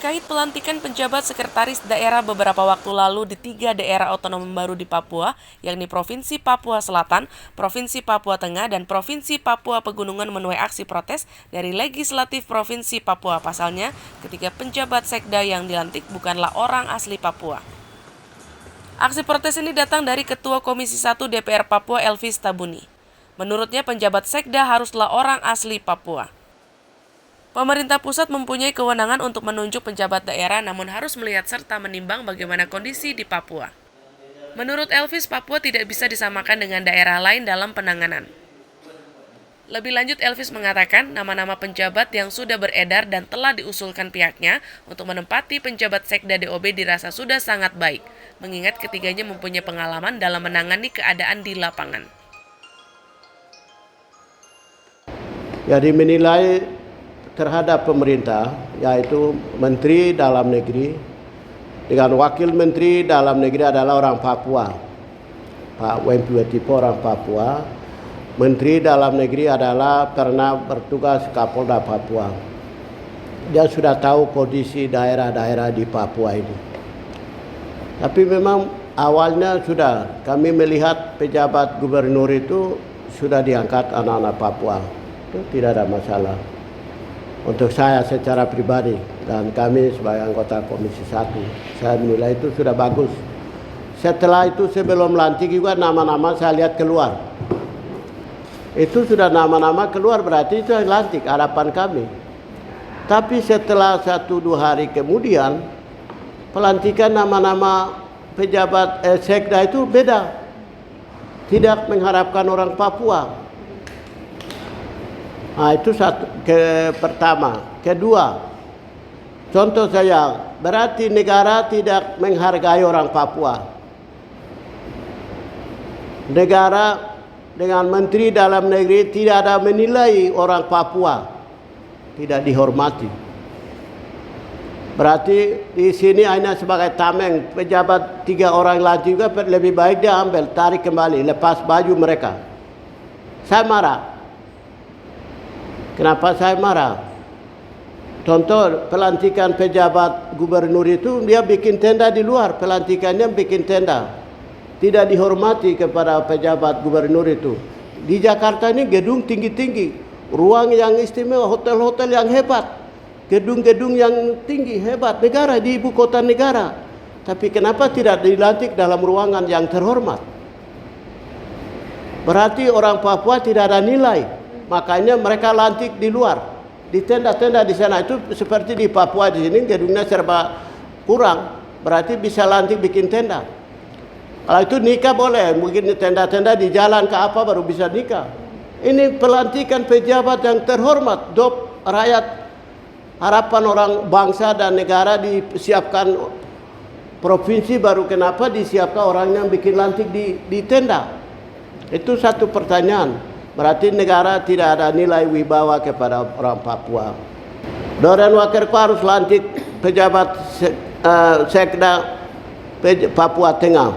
Terkait pelantikan penjabat sekretaris daerah beberapa waktu lalu di 3 daerah otonom baru di Papua, yakni Provinsi Papua Selatan, Provinsi Papua Tengah, dan Provinsi Papua Pegunungan menuai aksi protes dari Legislatif Provinsi Papua. Pasalnya, ketika penjabat sekda yang dilantik bukanlah orang asli Papua. Aksi protes ini datang dari Ketua Komisi 1 DPR Papua Elvis Tabuni. Menurutnya penjabat sekda haruslah orang asli Papua. Pemerintah pusat mempunyai kewenangan untuk menunjuk penjabat daerah namun harus melihat serta menimbang bagaimana kondisi di Papua. Menurut Elvis, Papua tidak bisa disamakan dengan daerah lain dalam penanganan. Lebih lanjut, Elvis mengatakan nama-nama penjabat yang sudah beredar dan telah diusulkan pihaknya untuk menempati penjabat sekda DOB dirasa sudah sangat baik, mengingat ketiganya mempunyai pengalaman dalam menangani keadaan di lapangan. Jadi menilai terhadap pemerintah, yaitu Menteri Dalam Negeri dengan Wakil Menteri Dalam Negeri adalah orang Papua. Pak Wempi Wetipo orang Papua. Menteri Dalam Negeri adalah pernah bertugas Kapolda Papua. Dia sudah tahu kondisi daerah-daerah di Papua ini. Tapi memang awalnya sudah kami melihat pejabat gubernur itu sudah diangkat anak-anak Papua. Itu tidak ada masalah. Untuk saya secara pribadi dan kami sebagai anggota Komisi 1, saya menilai itu sudah bagus. Setelah itu sebelum lantik juga nama-nama saya lihat keluar. Itu sudah nama-nama keluar, berarti itu yang lantik, harapan kami. Tapi setelah 1-2 hari kemudian, pelantikan nama-nama pejabat sekda itu beda. Tidak mengharapkan orang Papua. Nah, itu pertama. Kedua, contoh saya, berarti negara tidak menghargai orang Papua. Negara dengan Menteri Dalam Negeri tidak ada menilai orang Papua, tidak dihormati. Berarti di sini hanya sebagai tameng, pejabat 3 orang lagi juga lebih baik dia ambil, tarik kembali, lepas baju mereka. Saya marah. Kenapa saya marah? Contoh pelantikan pejabat gubernur itu dia bikin tenda di luar, pelantikannya bikin tenda. Tidak dihormati kepada pejabat gubernur itu. Di Jakarta ini gedung tinggi-tinggi, ruang yang istimewa, hotel-hotel yang hebat, gedung-gedung yang tinggi hebat, negara di ibu kota negara. Tapi kenapa tidak dilantik dalam ruangan yang terhormat? Berarti orang Papua tidak ada nilai. Makanya mereka lantik di luar, di tenda-tenda di sana. Itu seperti di Papua di sini gedungnya serba kurang, berarti bisa lantik bikin tenda. Kalau itu nikah boleh, mungkin tenda-tenda di jalan ke apa baru bisa nikah. Ini pelantikan pejabat yang terhormat, dop rakyat, harapan orang bangsa dan negara disiapkan provinsi, baru kenapa disiapkan orang yang bikin lantik di tenda? Itu satu pertanyaan. Berarti negara tidak ada nilai wibawa kepada orang Papua. Doren Wakerko harus lantik pejabat sekda Papua Tengah.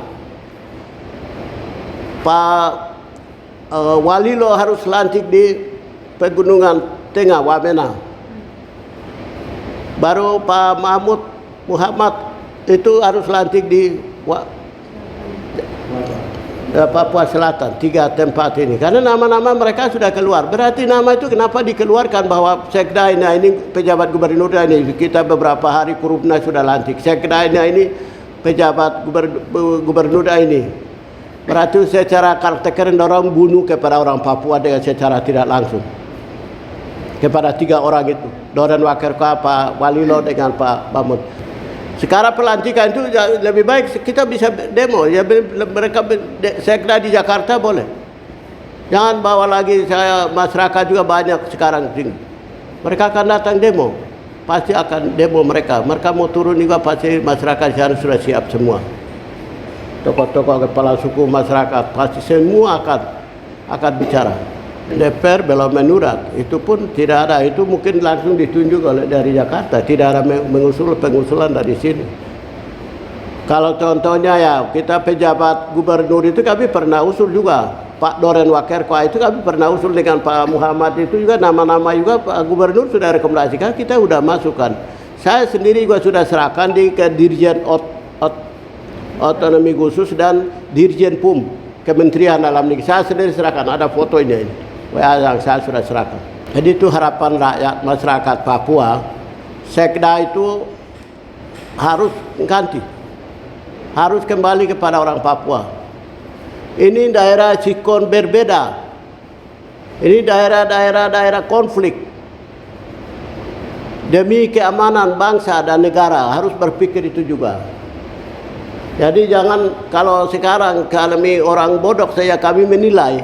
Pak Walilo harus lantik di Pegunungan Tengah, Wamena. Baru Pak Mahmud Muhammad itu harus lantik di Papua Selatan, 3 tempat ini. Karena nama-nama mereka sudah keluar. Berarti nama itu kenapa dikeluarkan bahwa sekda ini pejabat gubernur ini. Kita beberapa hari Kurubna sudah lantik. Sekda ini pejabat gubernur ini. Berarti secara karakter orang bunuh kepada orang Papua dengan secara tidak langsung. Kepada 3 orang itu. Doren Wakerko, Pak Walilo dengan Pak Mahmud. Sekarang pelantikan itu lebih baik kita bisa demo. Ya, mereka sekda di Jakarta boleh. Jangan bawa lagi masyarakat juga banyak sekarang. Mereka akan datang demo. Pasti akan demo mereka. Mereka mau turun juga pasti masyarakat di sana sudah siap semua. Tokoh-tokoh kepala suku masyarakat pasti semua akan bicara. DPR belum menurat, itu pun tidak ada, itu mungkin langsung ditunjuk dari Jakarta, tidak ada pengusulan dari sini. Kalau contohnya ya, kita pejabat gubernur itu kami pernah usul juga, Pak Doren Wakerko itu kami pernah usul dengan Pak Muhammad itu juga, nama-nama juga Pak Gubernur sudah rekomendasikan, kita sudah masukkan. Saya sendiri juga sudah serahkan ke Dirjen Otonomi Khusus dan Dirjen PUM, Kementerian Dalam Negeri. Saya sendiri serahkan, ada fotonya ini. WA yang saya sudah serahkan. Jadi itu harapan rakyat masyarakat Papua, Sekda itu harus ganti. Harus kembali kepada orang Papua. Ini daerah sikon berbeda. Ini daerah konflik. Demi keamanan bangsa dan negara harus berpikir itu juga. Jadi jangan kalau sekarang kami orang bodoh saya kami menilai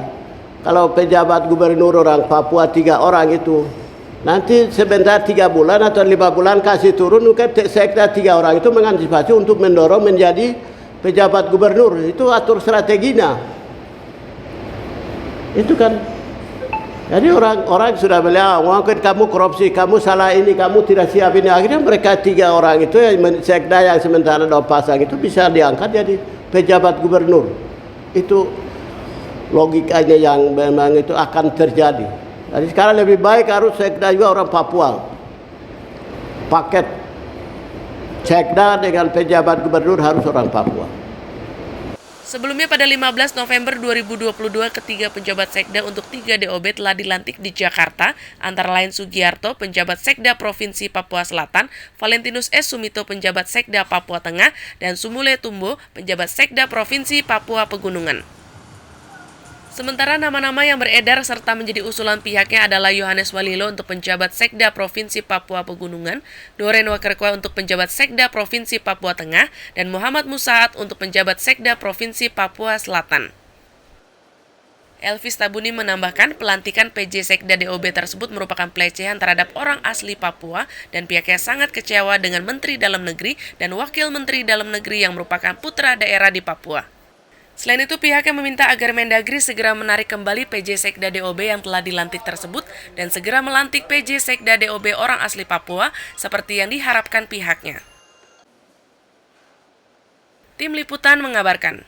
kalau pejabat gubernur orang Papua 3 orang itu nanti sebentar 3 bulan atau 5 bulan kasih turun ke sekda 3 orang itu mengantisipasi untuk mendorong menjadi pejabat gubernur. Itu atur strateginya. Itu kan. Jadi orang sudah bilang, mungkin kamu korupsi, kamu salah ini, kamu tidak siap ini. Akhirnya mereka 3 orang itu, sekda yang sementara 2 pasang itu bisa diangkat jadi pejabat gubernur. Itu logikanya yang memang itu akan terjadi. Jadi sekarang lebih baik harus sekda juga orang Papua. Paket sekda dengan pejabat gubernur harus orang Papua. Sebelumnya pada 15 November 2022, ketiga penjabat Sekda untuk 3 DOB telah dilantik di Jakarta, antara lain Sugiarto, penjabat Sekda Provinsi Papua Selatan, Valentinus S. Sumito, penjabat Sekda Papua Tengah, dan Sumule Tumbo, penjabat Sekda Provinsi Papua Pegunungan. Sementara nama-nama yang beredar serta menjadi usulan pihaknya adalah Yohanes Walilo untuk penjabat Sekda Provinsi Papua Pegunungan, Doren Wakerkwa untuk penjabat Sekda Provinsi Papua Tengah, dan Muhammad Musaat untuk penjabat Sekda Provinsi Papua Selatan. Elvis Tabuni menambahkan pelantikan PJ Sekda DOB tersebut merupakan pelecehan terhadap orang asli Papua dan pihaknya sangat kecewa dengan Menteri Dalam Negeri dan Wakil Menteri Dalam Negeri yang merupakan putra daerah di Papua. Selain itu, pihaknya meminta agar Mendagri segera menarik kembali PJ Sekda DOB yang telah dilantik tersebut dan segera melantik PJ Sekda DOB orang asli Papua seperti yang diharapkan pihaknya. Tim Liputan mengabarkan.